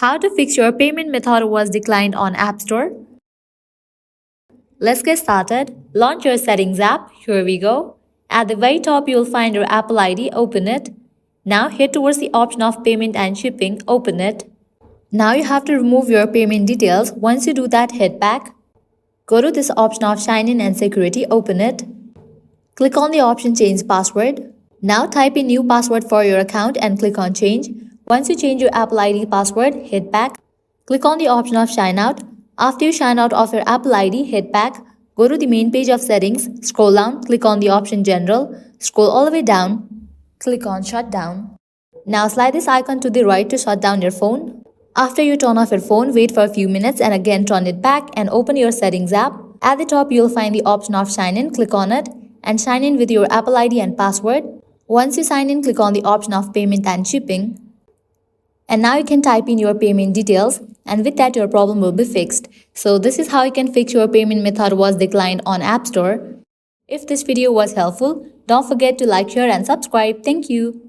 How to fix your payment method was declined on App Store? Let's get started. Launch your settings app. Here we go. At the very top, you'll find your Apple ID. Open it. Now head towards the option of payment and shipping. Open it. Now you have to remove your payment details. Once you do that, head back. Go to this option of sign in and security. Open it. Click on the option change password. Now type in new password for your account and click on change. Once you change your Apple ID password, head back. Click on the option of sign out. After you sign out of your Apple ID, head back. Go to the main page of settings, scroll down, click on the option general, scroll all the way down, click on shut down. Now slide this icon to the right to shut down your phone. After you turn off your phone, wait for a few minutes and again turn it back and open your settings app. At the top, you'll find the option of sign in, click on it and sign in with your Apple ID and password. Once you sign in, click on the option of payment and shipping. And now you can type in your payment details and with that your problem will be fixed. So this is how you can fix your payment method was declined on App Store. If this video was helpful, don't forget to like, share and subscribe. Thank you.